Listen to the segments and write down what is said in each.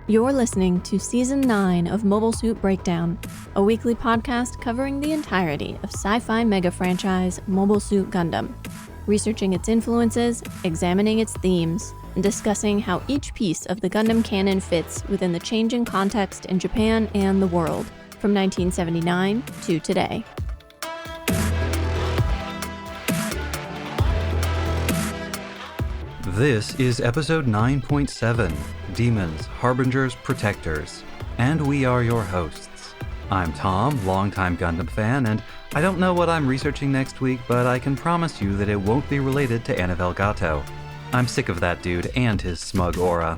You're listening to Season 9 of Mobile Suit Breakdown, a weekly podcast covering the entirety of sci-fi mega franchise Mobile Suit Gundam, researching its influences, examining its themes, and discussing how each piece of the Gundam canon fits within the changing context in Japan and the world, from 1979 to today. This is episode 9.7, Demons, Harbingers, Protectors, and we are your hosts. I'm Tom, longtime Gundam fan, and I don't know what I'm researching next week, but I can promise you that it won't be related to Anavel Gato. I'm sick of that dude and his smug aura.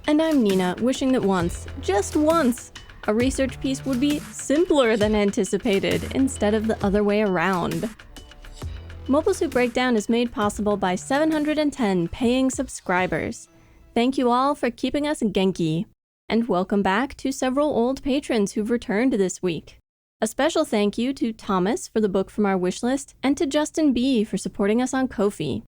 And I'm Nina, wishing that once, just once, a research piece would be simpler than anticipated instead of the other way around. Mobile Suit Breakdown is made possible by 710 paying subscribers. Thank you all for keeping us Genki. And welcome back to several old patrons who've returned this week. A special thank you to Thomas for the book from our wishlist, and to Justin B for supporting us on Ko-fi.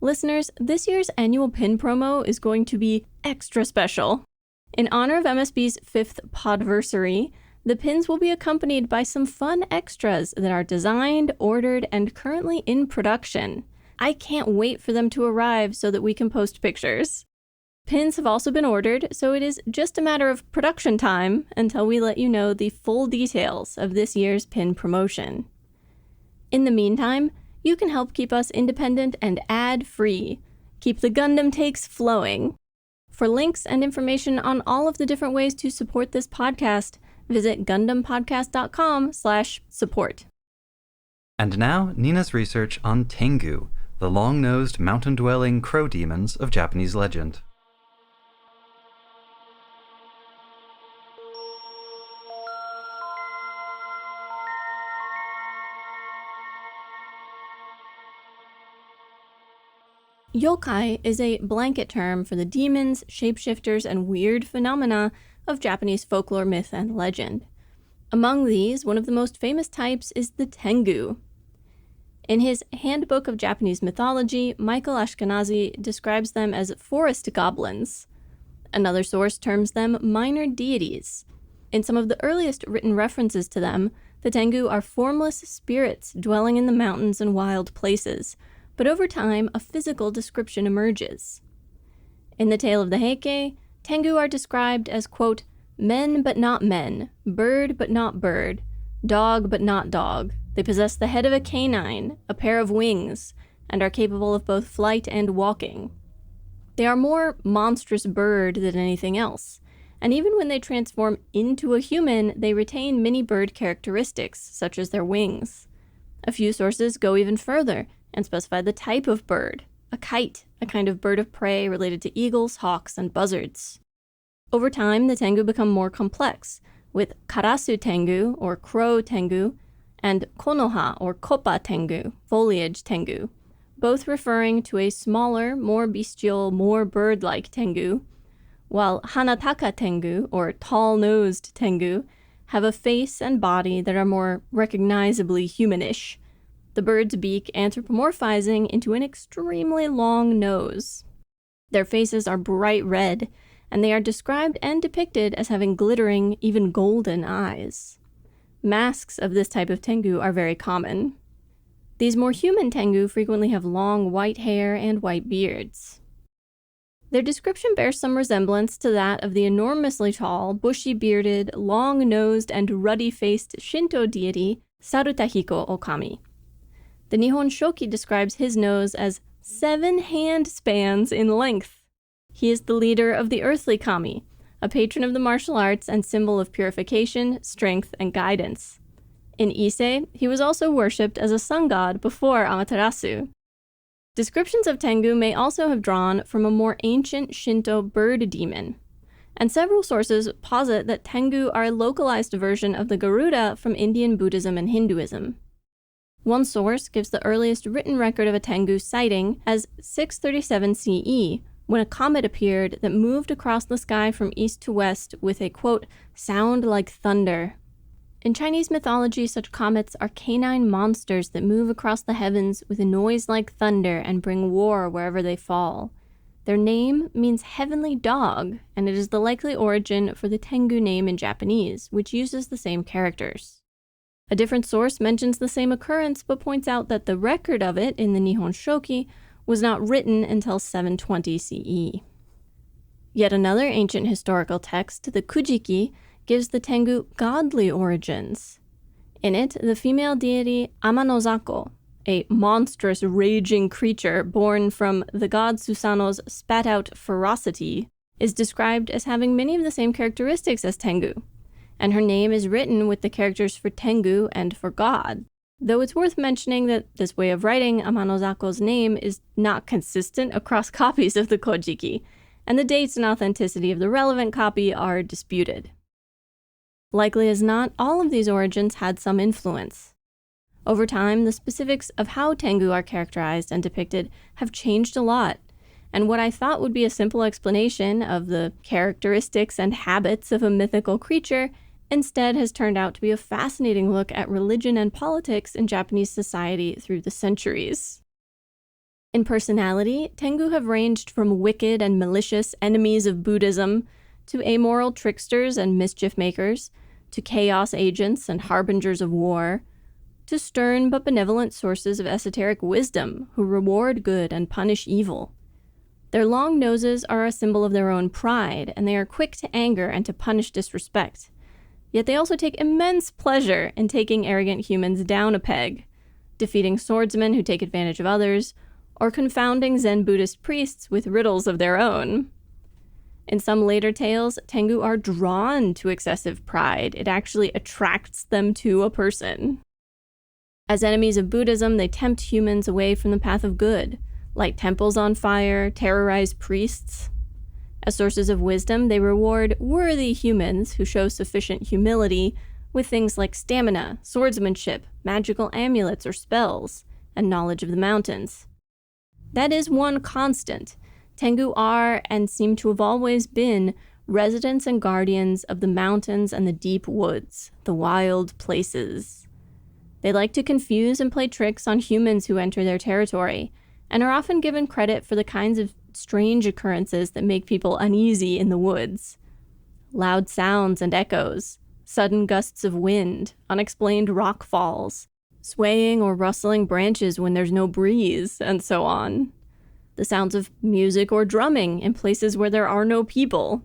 Listeners, this year's annual pin promo is going to be extra special. In honor of MSB's 5th podversary, the pins will be accompanied by some fun extras that are designed, ordered, and currently in production. I can't wait for them to arrive so that we can post pictures. Pins have also been ordered, so it is just a matter of production time until we let you know the full details of this year's pin promotion. In the meantime, you can help keep us independent and ad-free. Keep the Gundam takes flowing. For links and information on all of the different ways to support this podcast, visit GundamPodcast.com/support. And now, Nina's research on Tengu, the long-nosed, mountain-dwelling crow demons of Japanese legend. Yokai is a blanket term for the demons, shapeshifters, and weird phenomena of Japanese folklore, myth, and legend. Among these, one of the most famous types is the Tengu. In his Handbook of Japanese Mythology, Michael Ashkenazi describes them as forest goblins. Another source terms them minor deities. In some of the earliest written references to them, the Tengu are formless spirits dwelling in the mountains and wild places, but over time, a physical description emerges. In the Tale of the Heike, Tengu are described as, quote, men but not men, bird but not bird, dog but not dog. They possess the head of a canine, a pair of wings, and are capable of both flight and walking. They are more monstrous bird than anything else, and even when they transform into a human, they retain many bird characteristics, such as their wings. A few sources go even further and specify the type of bird, a kite, a kind of bird of prey related to eagles, hawks, and buzzards. Over time, the Tengu become more complex, with Karasu Tengu, or crow Tengu, and Konoha, or Koppa Tengu, foliage Tengu, both referring to a smaller, more bestial, more bird-like Tengu, while Hanataka Tengu, or tall-nosed Tengu, have a face and body that are more recognizably humanish, the bird's beak anthropomorphizing into an extremely long nose. Their faces are bright red, and they are described and depicted as having glittering, even golden eyes. Masks of this type of Tengu are very common. These more human Tengu frequently have long white hair and white beards. Their description bears some resemblance to that of the enormously tall, bushy-bearded, long-nosed, and ruddy-faced Shinto deity Sarutahiko Okami. The Nihon Shoki describes his nose as 7 hand spans in length. He is the leader of the earthly kami, a patron of the martial arts and symbol of purification, strength, and guidance. In Ise, he was also worshipped as a sun god before Amaterasu. Descriptions of Tengu may also have drawn from a more ancient Shinto bird demon, and several sources posit that Tengu are a localized version of the Garuda from Indian Buddhism and Hinduism. One source gives the earliest written record of a Tengu sighting as 637 CE, when a comet appeared that moved across the sky from east to west with a, quote, sound like thunder. In Chinese mythology, such comets are canine monsters that move across the heavens with a noise like thunder and bring war wherever they fall. Their name means heavenly dog, and it is the likely origin for the Tengu name in Japanese, which uses the same characters. A different source mentions the same occurrence, but points out that the record of it in the Nihon Shoki was not written until 720 CE. Yet another ancient historical text, the Kujiki, gives the Tengu godly origins. In it, the female deity Amanozako, a monstrous raging creature born from the god Susanoo's spat-out ferocity, is described as having many of the same characteristics as Tengu, and her name is written with the characters for Tengu and for God, though it's worth mentioning that this way of writing Amanozako's name is not consistent across copies of the Kojiki, and the dates and authenticity of the relevant copy are disputed. Likely as not, all of these origins had some influence. Over time, the specifics of how Tengu are characterized and depicted have changed a lot, and what I thought would be a simple explanation of the characteristics and habits of a mythical creature instead has turned out to be a fascinating look at religion and politics in Japanese society through the centuries. In personality, Tengu have ranged from wicked and malicious enemies of Buddhism to amoral tricksters and mischief makers, to chaos agents and harbingers of war, to stern but benevolent sources of esoteric wisdom who reward good and punish evil. Their long noses are a symbol of their own pride, and they are quick to anger and to punish disrespect. Yet they also take immense pleasure in taking arrogant humans down a peg, defeating swordsmen who take advantage of others, or confounding Zen Buddhist priests with riddles of their own. In some later tales, Tengu are drawn to excessive pride. It actually attracts them to a person. As enemies of Buddhism, they tempt humans away from the path of good, light temples on fire, terrorize priests. As sources of wisdom, they reward worthy humans who show sufficient humility with things like stamina, swordsmanship, magical amulets or spells, and knowledge of the mountains. That is one constant. Tengu are, and seem to have always been, residents and guardians of the mountains and the deep woods, the wild places. They like to confuse and play tricks on humans who enter their territory, and are often given credit for the kinds of strange occurrences that make people uneasy in the woods. Loud sounds and echoes, sudden gusts of wind, unexplained rock falls, swaying or rustling branches when there's no breeze, and so on. The sounds of music or drumming in places where there are no people.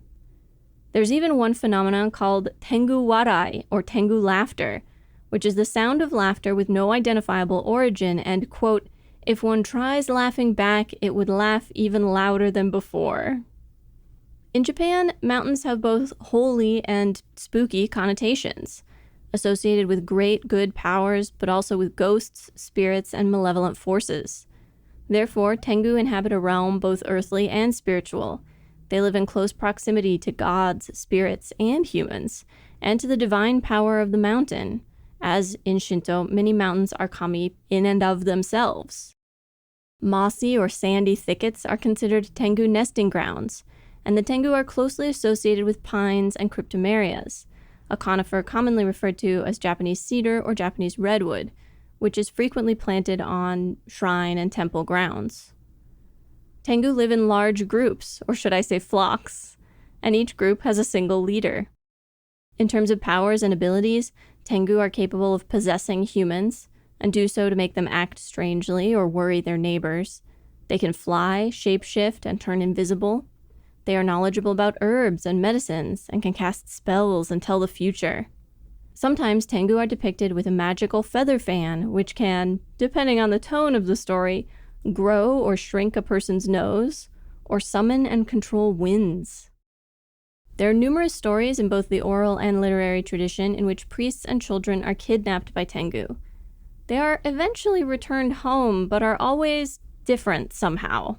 There's even one phenomenon called Tengu warai, or Tengu laughter, which is the sound of laughter with no identifiable origin and, quote, if one tries laughing back, it would laugh even louder than before. In Japan, mountains have both holy and spooky connotations, associated with great good powers, but also with ghosts, spirits, and malevolent forces. Therefore, Tengu inhabit a realm both earthly and spiritual. They live in close proximity to gods, spirits, and humans, and to the divine power of the mountain, as in Shinto, many mountains are kami in and of themselves. Mossy or sandy thickets are considered Tengu nesting grounds, and the Tengu are closely associated with pines and cryptomerias, a conifer commonly referred to as Japanese cedar or Japanese redwood, which is frequently planted on shrine and temple grounds. Tengu live in large groups, or should I say flocks, and each group has a single leader. In terms of powers and abilities, Tengu are capable of possessing humans, and do so to make them act strangely or worry their neighbors. They can fly, shapeshift, and turn invisible. They are knowledgeable about herbs and medicines, and can cast spells and tell the future. Sometimes Tengu are depicted with a magical feather fan, which can, depending on the tone of the story, grow or shrink a person's nose, or summon and control winds. There are numerous stories in both the oral and literary tradition in which priests and children are kidnapped by Tengu. They are eventually returned home, but are always different somehow.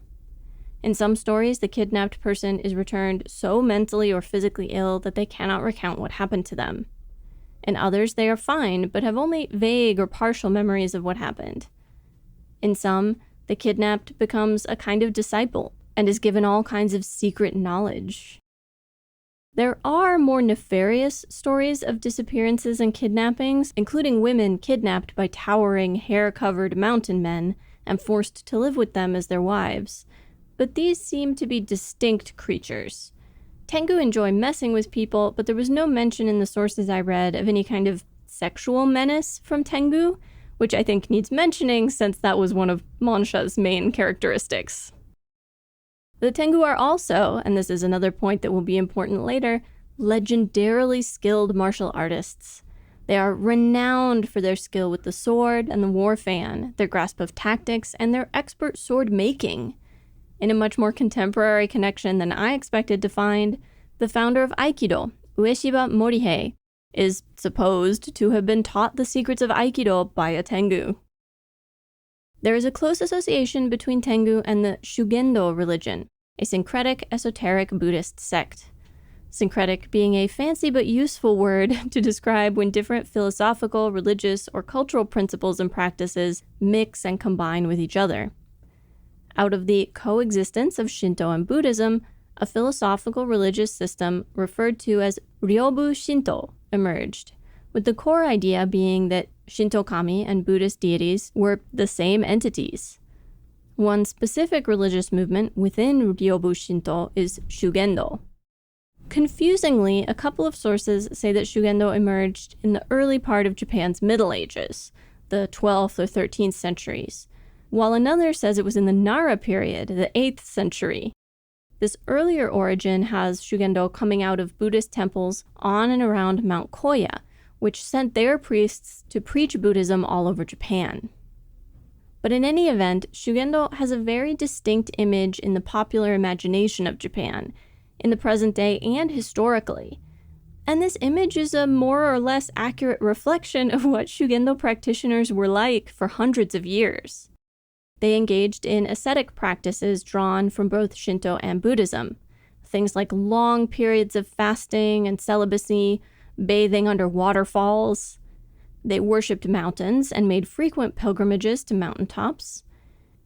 In some stories, the kidnapped person is returned so mentally or physically ill that they cannot recount what happened to them. In others, they are fine, but have only vague or partial memories of what happened. In some, the kidnapped becomes a kind of disciple and is given all kinds of secret knowledge. There are more nefarious stories of disappearances and kidnappings, including women kidnapped by towering, hair-covered mountain men and forced to live with them as their wives. but these seem to be distinct creatures. Tengu enjoy messing with people, but there was no mention in the sources I read of any kind of sexual menace from Tengu, which I think needs mentioning since that was one of Monsha's main characteristics. The Tengu are also, and this is another point that will be important later, legendarily skilled martial artists. They are renowned for their skill with the sword and the war fan, their grasp of tactics, and their expert sword making. In a much more contemporary connection than I expected to find, the founder of Aikido, Ueshiba Morihei, is supposed to have been taught the secrets of Aikido by a Tengu. There is a close association between Tengu and the Shugendo religion, a syncretic, esoteric Buddhist sect. Syncretic being a fancy but useful word to describe when different philosophical, religious, or cultural principles and practices mix and combine with each other. Out of the coexistence of Shinto and Buddhism, a philosophical religious system referred to as Ryobu Shinto emerged, with the core idea being that Shinto kami and Buddhist deities were the same entities. One specific religious movement within Ryobu Shinto is Shugendo. Confusingly, a couple of sources say that Shugendo emerged in the early part of Japan's Middle Ages, the 12th or 13th centuries, while another says it was in the Nara period, the 8th century. This earlier origin has Shugendo coming out of Buddhist temples on and around Mount Koya, which sent their priests to preach Buddhism all over Japan. But in any event, Shugendo has a very distinct image in the popular imagination of Japan, in the present day and historically. And this image is a more or less accurate reflection of what Shugendo practitioners were like for hundreds of years. They engaged in ascetic practices drawn from both Shinto and Buddhism, things like long periods of fasting and celibacy, bathing under waterfalls. They worshipped mountains and made frequent pilgrimages to mountaintops.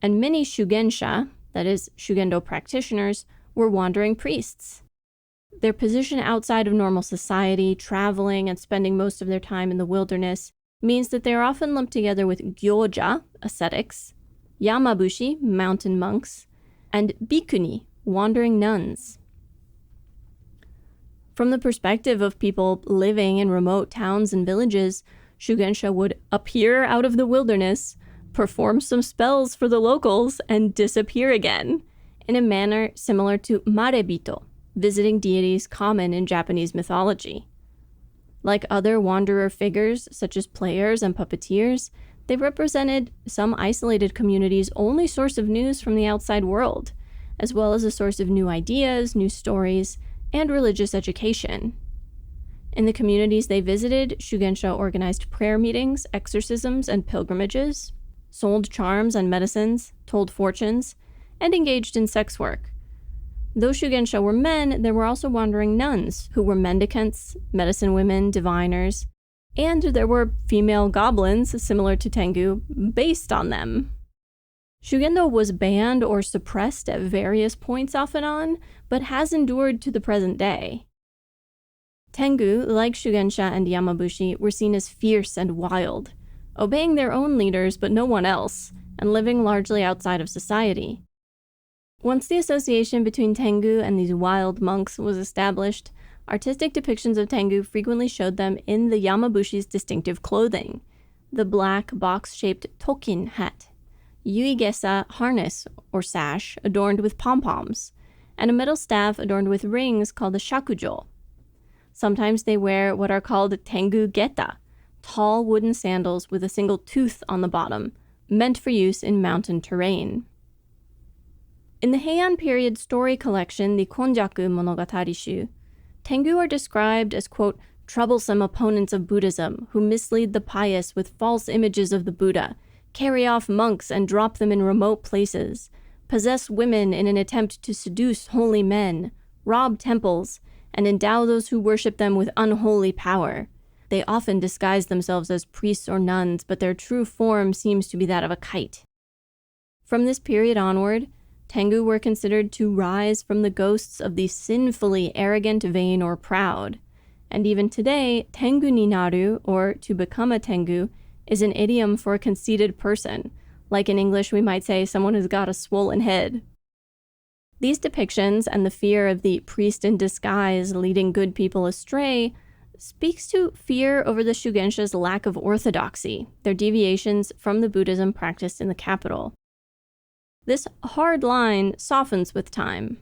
And many shugensha, that is, Shugendo practitioners, were wandering priests. Their position outside of normal society, traveling and spending most of their time in the wilderness, means that they are often lumped together with gyoja, ascetics, yamabushi, mountain monks, and bhikkhuni, wandering nuns. From the perspective of people living in remote towns and villages, Shugensha would appear out of the wilderness, perform some spells for the locals, and disappear again, in a manner similar to marebito, visiting deities common in Japanese mythology. Like other wanderer figures, such as players and puppeteers, they represented some isolated communities' only source of news from the outside world, as well as a source of new ideas, new stories, and religious education. In the communities they visited, Shugensha organized prayer meetings, exorcisms, and pilgrimages, sold charms and medicines, told fortunes, and engaged in sex work. Though Shugensha were men, there were also wandering nuns who were mendicants, medicine women, diviners, and there were female goblins, similar to Tengu, based on them. Shugendo was banned or suppressed at various points off and on, but has endured to the present day. Tengu, like Shugensha and Yamabushi, were seen as fierce and wild, obeying their own leaders but no one else, and living largely outside of society. Once the association between Tengu and these wild monks was established, artistic depictions of Tengu frequently showed them in the Yamabushi's distinctive clothing, the black box-shaped tokin hat, yuigesa harness or sash adorned with pom-poms, and a metal staff adorned with rings called a shakujo. Sometimes they wear what are called Tengu geta, tall wooden sandals with a single tooth on the bottom, meant for use in mountain terrain. In the Heian period story collection, the Konjaku Monogatari Shu, Tengu are described as, quote, troublesome opponents of Buddhism who mislead the pious with false images of the Buddha, carry off monks and drop them in remote places, possess women in an attempt to seduce holy men, rob temples, and endow those who worship them with unholy power. They often disguise themselves as priests or nuns, but their true form seems to be that of a kite. From this period onward, Tengu were considered to rise from the ghosts of the sinfully arrogant, vain, or proud. And even today, Tengu ni naru, or to become a Tengu, is an idiom for a conceited person. Like in English, we might say someone who's got a swollen head. These depictions and the fear of the priest in disguise leading good people astray speaks to fear over the Shugensha's lack of orthodoxy, their deviations from the Buddhism practiced in the capital. This hard line softens with time.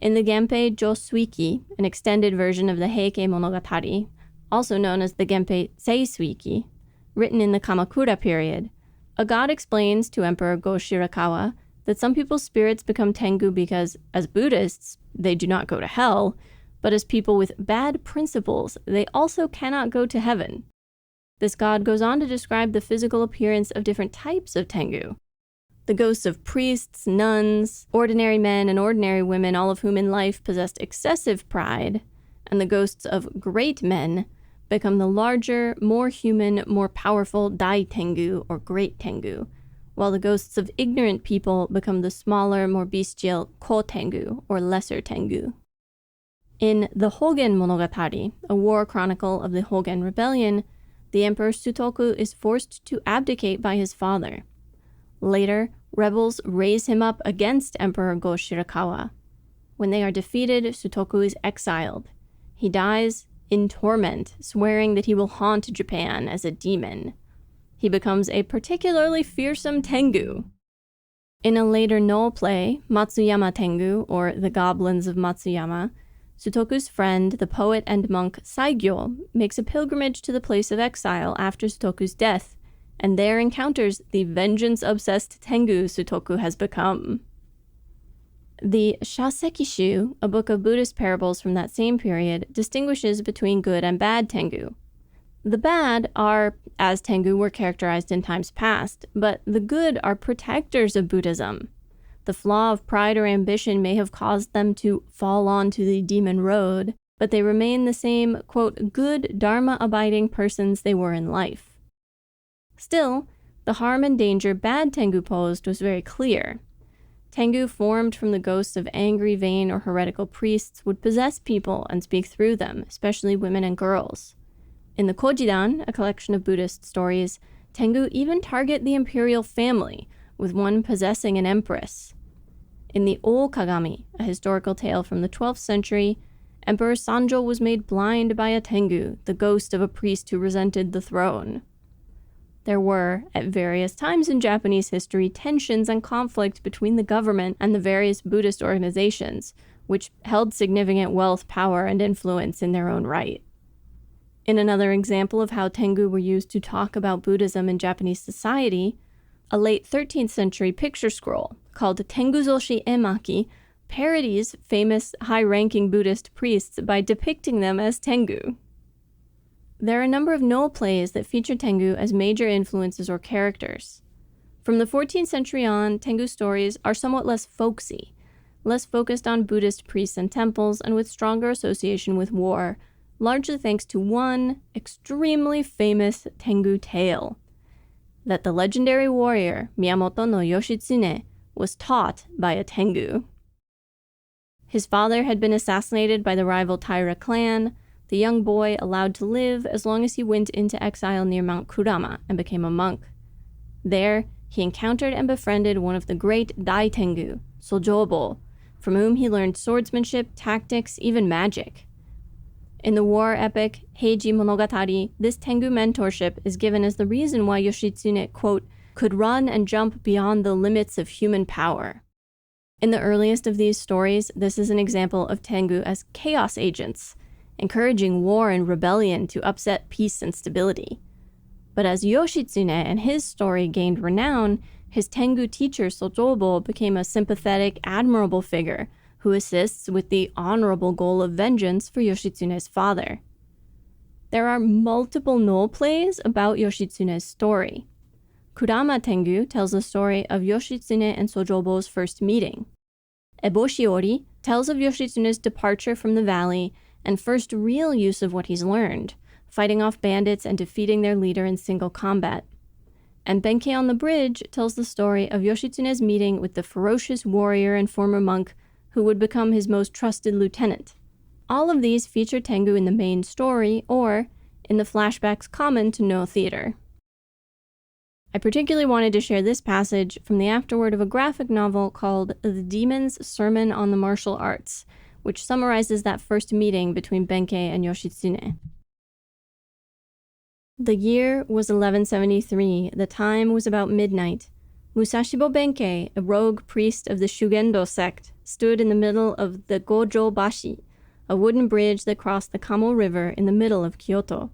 In the Genpei Josuiki, an extended version of the Heike Monogatari, also known as the Genpei Seisuiki, written in the Kamakura period, a god explains to Emperor Go-Shirakawa that some people's spirits become Tengu because, as Buddhists, they do not go to hell, but as people with bad principles, they also cannot go to heaven. This god goes on to describe the physical appearance of different types of Tengu. The ghosts of priests, nuns, ordinary men, and ordinary women, all of whom in life possessed excessive pride, and the ghosts of great men become the larger, more human, more powerful Dai Tengu, or Great Tengu, while the ghosts of ignorant people become the smaller, more bestial Ko Tengu, or Lesser Tengu. In the Hogen Monogatari, a war chronicle of the Hogen Rebellion, the Emperor Sutoku is forced to abdicate by his father. Later, rebels raise him up against Emperor Go-Shirakawa. When they are defeated, Sutoku is exiled. He dies in torment, swearing that he will haunt Japan as a demon. He becomes a particularly fearsome Tengu. In a later Noh play, Matsuyama Tengu, or The Goblins of Matsuyama, Sutoku's friend, the poet and monk Saigyo, makes a pilgrimage to the place of exile after Sutoku's death, and there encounters the vengeance-obsessed Tengu Sutoku has become. The Shasekishu, a book of Buddhist parables from that same period, distinguishes between good and bad Tengu. The bad are, as Tengu were characterized in times past, but the good are protectors of Buddhism. The flaw of pride or ambition may have caused them to fall onto the demon road, but they remain the same, quote, good Dharma-abiding persons they were in life. Still, the harm and danger bad Tengu posed was very clear. Tengu formed from the ghosts of angry, vain, or heretical priests would possess people and speak through them, especially women and girls. In the Kojidan, a collection of Buddhist stories, Tengu even target the imperial family, with one possessing an empress. In the O Kagami, a historical tale from the 12th century, Emperor Sanjo was made blind by a Tengu, the ghost of a priest who resented the throne. There were, at various times in Japanese history, tensions and conflict between the government and the various Buddhist organizations, which held significant wealth, power, and influence in their own right. In another example of how Tengu were used to talk about Buddhism in Japanese society, a late 13th century picture scroll called Tenguzoshi Emaki parodies famous high-ranking Buddhist priests by depicting them as Tengu. There are a number of Noh plays that feature Tengu as major influences or characters. From the 14th century on, Tengu stories are somewhat less folksy, less focused on Buddhist priests and temples, and with stronger association with war, largely thanks to one extremely famous Tengu tale, that the legendary warrior Miyamoto no Yoshitsune was taught by a Tengu. His father had been assassinated by the rival Taira clan, the young boy allowed to live as long as he went into exile near Mount Kurama and became a monk. There, he encountered and befriended one of the great Dai Tengu, Sojobo, from whom he learned swordsmanship, tactics, even magic. In the war epic Heiji Monogatari, this Tengu mentorship is given as the reason why Yoshitsune, quote, could run and jump beyond the limits of human power. In the earliest of these stories, this is an example of Tengu as chaos agents, encouraging war and rebellion to upset peace and stability. But as Yoshitsune and his story gained renown, his Tengu teacher Sojobo became a sympathetic, admirable figure who assists with the honorable goal of vengeance for Yoshitsune's father. There are multiple Noh plays about Yoshitsune's story. Kurama Tengu tells the story of Yoshitsune and Sojobo's first meeting. Eboshiori tells of Yoshitsune's departure from the valley and first real use of what he's learned, fighting off bandits and defeating their leader in single combat. And Benkei on the Bridge tells the story of Yoshitsune's meeting with the ferocious warrior and former monk who would become his most trusted lieutenant. All of these feature Tengu in the main story or in the flashbacks common to Noh theater. I particularly wanted to share this passage from the afterword of a graphic novel called The Demon's Sermon on the Martial Arts, which summarizes that first meeting between Benkei and Yoshitsune. The year was 1173. The time was about midnight. Musashibo Benkei, a rogue priest of the Shugendo sect, stood in the middle of the Gojo Bashi, a wooden bridge that crossed the Kamo River in the middle of Kyoto.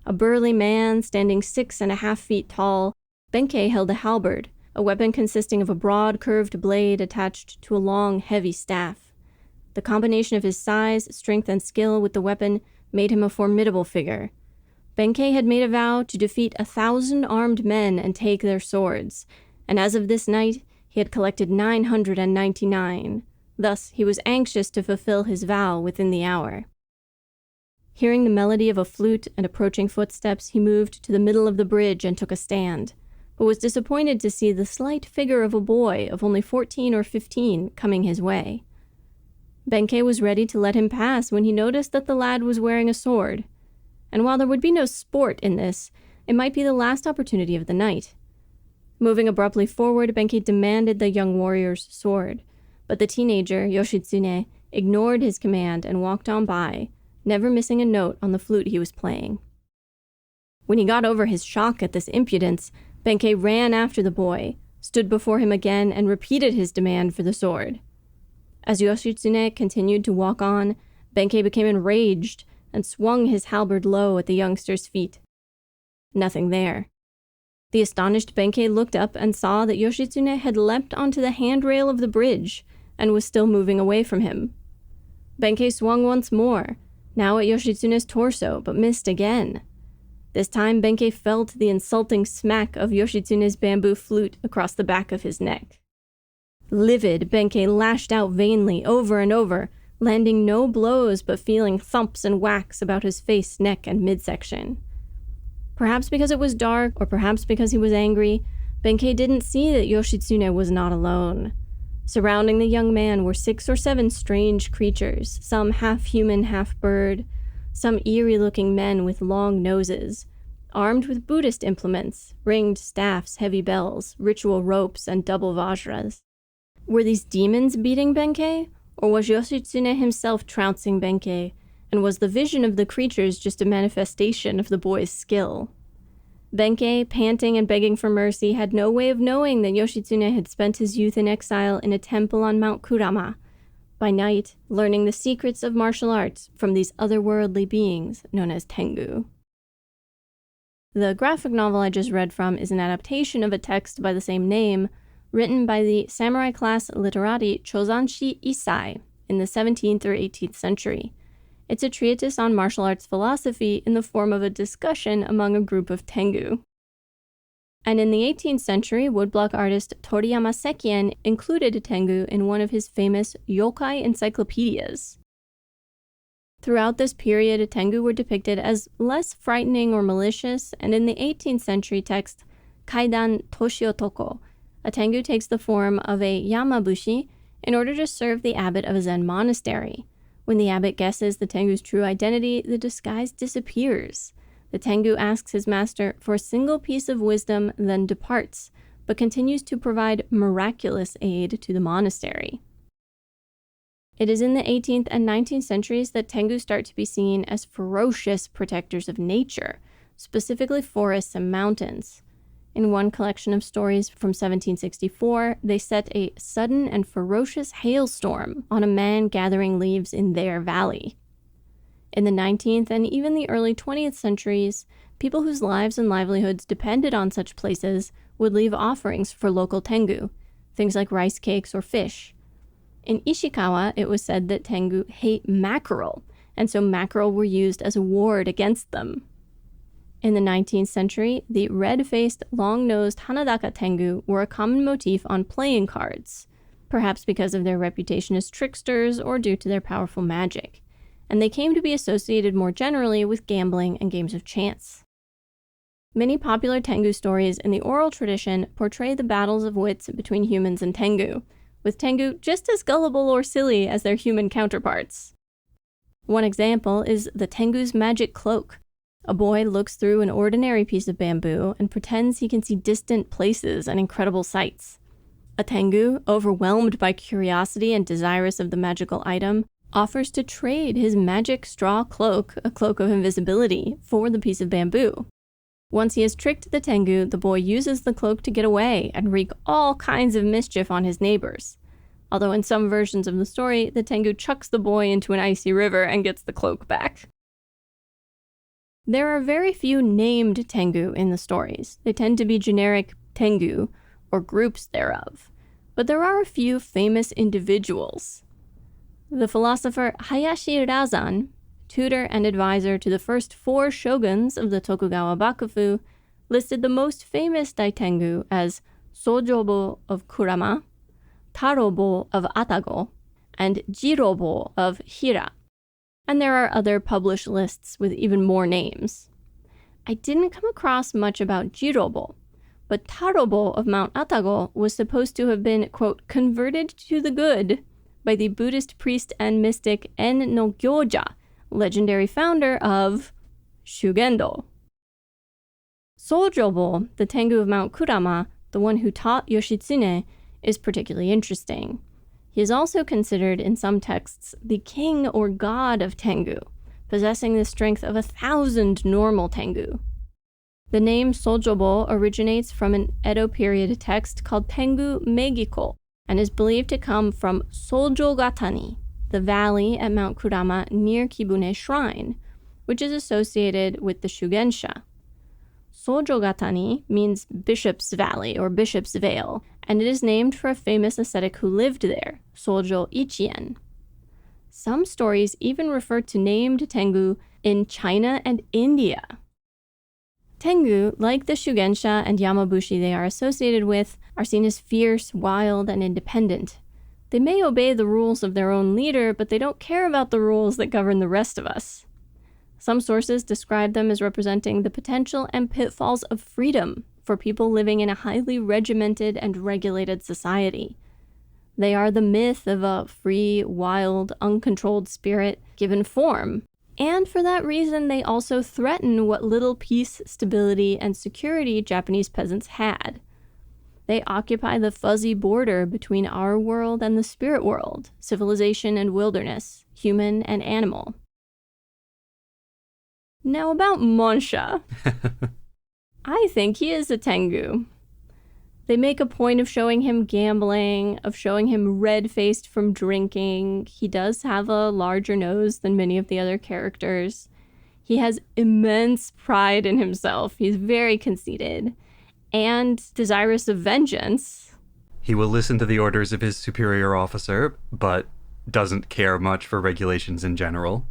A burly man standing 6.5 feet tall, Benkei held a halberd, a weapon consisting of a broad curved blade attached to a long, heavy staff. The combination of his size, strength, and skill with the weapon made him a formidable figure. Benkei had made a vow to defeat 1,000 armed men and take their swords, and as of this night, he had collected 999. Thus, he was anxious to fulfill his vow within the hour. Hearing the melody of a flute and approaching footsteps, he moved to the middle of the bridge and took a stand, but was disappointed to see the slight figure of a boy of only 14 or 15 coming his way. Benkei was ready to let him pass when he noticed that the lad was wearing a sword, and while there would be no sport in this, it might be the last opportunity of the night. Moving abruptly forward, Benkei demanded the young warrior's sword, but the teenager, Yoshitsune, ignored his command and walked on by, never missing a note on the flute he was playing. When he got over his shock at this impudence, Benkei ran after the boy, stood before him again, and repeated his demand for the sword. As Yoshitsune continued to walk on, Benkei became enraged and swung his halberd low at the youngster's feet. Nothing there. The astonished Benkei looked up and saw that Yoshitsune had leapt onto the handrail of the bridge and was still moving away from him. Benkei swung once more, now at Yoshitsune's torso, but missed again. This time, Benkei felt the insulting smack of Yoshitsune's bamboo flute across the back of his neck. Livid, Benkei lashed out vainly, over and over, landing no blows but feeling thumps and whacks about his face, neck, and midsection. Perhaps because it was dark, or perhaps because he was angry, Benkei didn't see that Yoshitsune was not alone. Surrounding the young man were 6 or 7 strange creatures, some half-human, half-bird, some eerie-looking men with long noses, armed with Buddhist implements, ringed staffs, heavy bells, ritual ropes, and double vajras. Were these demons beating Benkei, or was Yoshitsune himself trouncing Benkei, and was the vision of the creatures just a manifestation of the boy's skill? Benkei, panting and begging for mercy, had no way of knowing that Yoshitsune had spent his youth in exile in a temple on Mount Kurama, by night learning the secrets of martial arts from these otherworldly beings known as Tengu. The graphic novel I just read from is an adaptation of a text by the same name, written by the samurai class literati Chozanshi Issai in the 17th or 18th century. It's a treatise on martial arts philosophy in the form of a discussion among a group of Tengu. And in the 18th century, woodblock artist Toriyama Sekien included Tengu in one of his famous yokai encyclopedias. Throughout this period, Tengu were depicted as less frightening or malicious, and in the 18th century text Kaidan Toshiotoko, a Tengu takes the form of a yamabushi in order to serve the abbot of a Zen monastery. When the abbot guesses the Tengu's true identity, the disguise disappears. The Tengu asks his master for a single piece of wisdom, then departs, but continues to provide miraculous aid to the monastery. It is in the 18th and 19th centuries that Tengu start to be seen as ferocious protectors of nature, specifically forests and mountains. In one collection of stories from 1764, they set a sudden and ferocious hailstorm on a man gathering leaves in their valley. In the 19th and even the early 20th centuries, people whose lives and livelihoods depended on such places would leave offerings for local Tengu, things like rice cakes or fish. In Ishikawa, it was said that Tengu hate mackerel, and so mackerel were used as a ward against them. In the 19th century, the red-faced, long-nosed Hanadaka Tengu were a common motif on playing cards, perhaps because of their reputation as tricksters or due to their powerful magic, and they came to be associated more generally with gambling and games of chance. Many popular Tengu stories in the oral tradition portray the battles of wits between humans and Tengu, with Tengu just as gullible or silly as their human counterparts. One example is the Tengu's magic cloak, A boy looks through an ordinary piece of bamboo and pretends he can see distant places and incredible sights. A Tengu, overwhelmed by curiosity and desirous of the magical item, offers to trade his magic straw cloak, a cloak of invisibility, for the piece of bamboo. Once he has tricked the Tengu, the boy uses the cloak to get away and wreak all kinds of mischief on his neighbors. Although in some versions of the story, the Tengu chucks the boy into an icy river and gets the cloak back. There are very few named Tengu in the stories. They tend to be generic Tengu, or groups thereof. But there are a few famous individuals. The philosopher Hayashi Razan, tutor and advisor to the first 4 shoguns of the Tokugawa Bakufu, listed the most famous Daitengu as Sojobo of Kurama, Tarobo of Atago, and Jirobo of Hira. And there are other published lists with even more names. I didn't come across much about Jirobo, but Tarobo of Mount Atago was supposed to have been, quote, converted to the good by the Buddhist priest and mystic En no Gyoja, legendary founder of Shugendo. Sojobo, the Tengu of Mount Kurama, the one who taught Yoshitsune, is particularly interesting. He is also considered in some texts the king or god of Tengu, possessing the strength of 1,000 normal Tengu. The name Sojobo originates from an Edo period text called Tengu Megiko and is believed to come from Sojogatani, the valley at Mount Kurama near Kibune Shrine, which is associated with the Shugensha. Sojogatani means Bishop's Valley or Bishop's Vale, and it is named for a famous ascetic who lived there, Sojo Ichien. Some stories even refer to named Tengu in China and India. Tengu, like the Shugensha and Yamabushi they are associated with, are seen as fierce, wild, and independent. They may obey the rules of their own leader, but they don't care about the rules that govern the rest of us. Some sources describe them as representing the potential and pitfalls of freedom for people living in a highly regimented and regulated society. They are the myth of a free, wild, uncontrolled spirit given form. And for that reason, they also threaten what little peace, stability, and security Japanese peasants had. They occupy the fuzzy border between our world and the spirit world, civilization and wilderness, human and animal. Now about Monsha. I think he is a Tengu. They make a point of showing him gambling, of showing him red-faced from drinking. He does have a larger nose than many of the other characters. He has immense pride in himself. He's very conceited and desirous of vengeance. He will listen to the orders of his superior officer, but doesn't care much for regulations in general.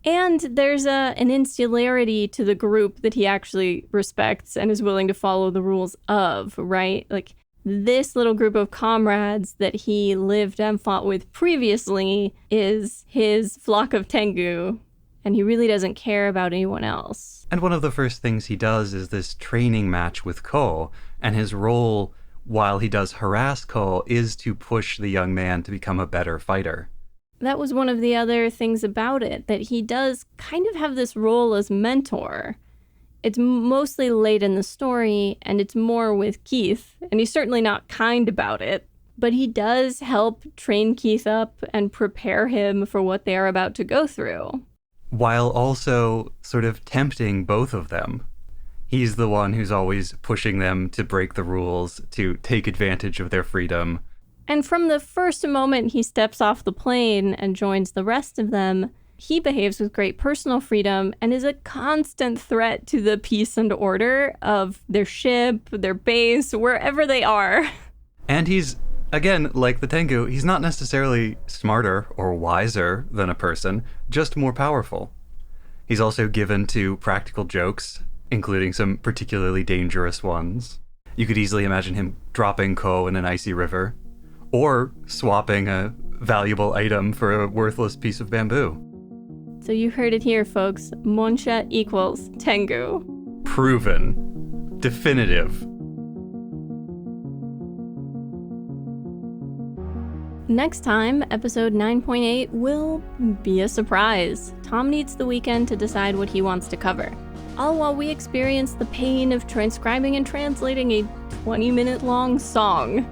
And there's an insularity to the group that he actually respects and is willing to follow the rules of, right? Like, this little group of comrades that he lived and fought with previously is his flock of Tengu, and he really doesn't care about anyone else. And one of the first things he does is this training match with Ko, and his role, while he does harass Ko, is to push the young man to become a better fighter. That was one of the other things about it, that he does kind of have this role as mentor. It's mostly late in the story, and it's more with Keith, and he's certainly not kind about it, but he does help train Keith up and prepare him for what they are about to go through. While also sort of tempting both of them. He's the one who's always pushing them to break the rules, to take advantage of their freedom. And from the first moment he steps off the plane and joins the rest of them, he behaves with great personal freedom and is a constant threat to the peace and order of their ship, their base, wherever they are. And he's, again, like the Tengu, he's not necessarily smarter or wiser than a person, just more powerful. He's also given to practical jokes, including some particularly dangerous ones. You could easily imagine him dropping Ko in an icy river, or swapping a valuable item for a worthless piece of bamboo. So you heard it here, folks. Monsha equals Tengu. Proven. Definitive. Next time, episode 9.8 will be a surprise. Tom needs the weekend to decide what he wants to cover. all while we experience the pain of transcribing and translating a 20-minute long song.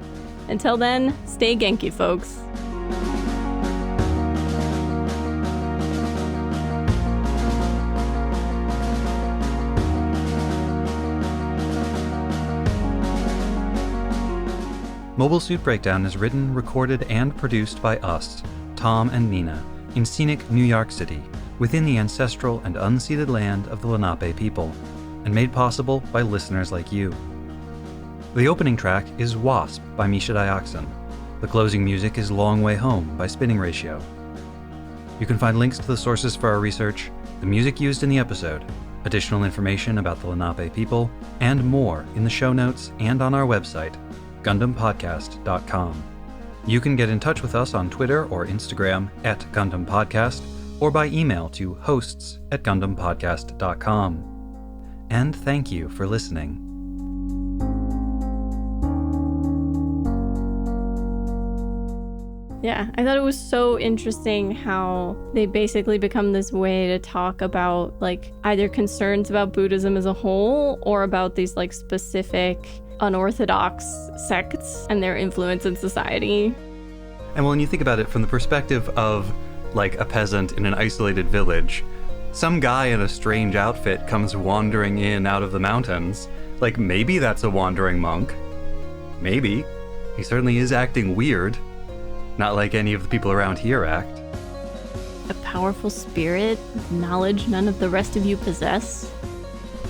Until then, stay Genki, folks. Mobile Suit Breakdown is written, recorded, and produced by us, Tom and Nina, in scenic New York City, within the ancestral and unceded land of the Lenape people, and made possible by listeners like you. The opening track is Wasp by Misha Dioxin. The closing music is Long Way Home by Spinning Ratio. You can find links to the sources for our research, the music used in the episode, additional information about the Lenape people, and more in the show notes and on our website, GundamPodcast.com. You can get in touch with us on Twitter or Instagram at Gundam Podcast, or by email to hosts@GundamPodcast.com. And thank you for listening. Yeah, I thought it was so interesting how they basically become this way to talk about, like, either concerns about Buddhism as a whole or about these, like, specific unorthodox sects and their influence in society. And when you think about it from the perspective of, like, a peasant in an isolated village, some guy in a strange outfit comes wandering in out of the mountains. Like, maybe that's a wandering monk. Maybe. He certainly is acting weird. Not like any of the people around here act. A powerful spirit with knowledge none of the rest of you possess.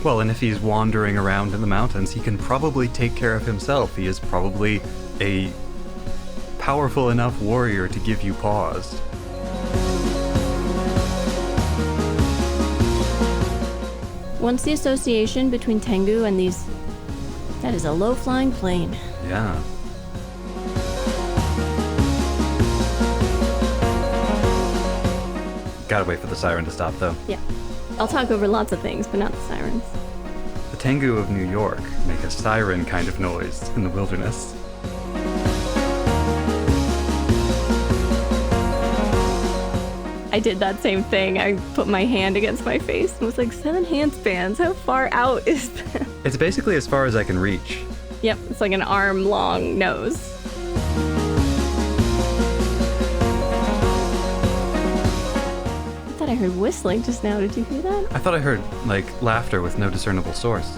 Well, and if he's wandering around in the mountains, he can probably take care of himself. He is probably a powerful enough warrior to give you pause. Once the association between Tengu and these... That is a low-flying plane. Yeah. Gotta wait for the siren to stop, though. Yeah. I'll talk over lots of things, but not the sirens. The Tengu of New York make a siren kind of noise in the wilderness. I did that same thing. I put my hand against my face and was like, 7 handspans? How far out is that? It's basically as far as I can reach. Yep, it's like an arm-long nose. I heard whistling just now. Did you hear that? I thought I heard, like, laughter with no discernible source.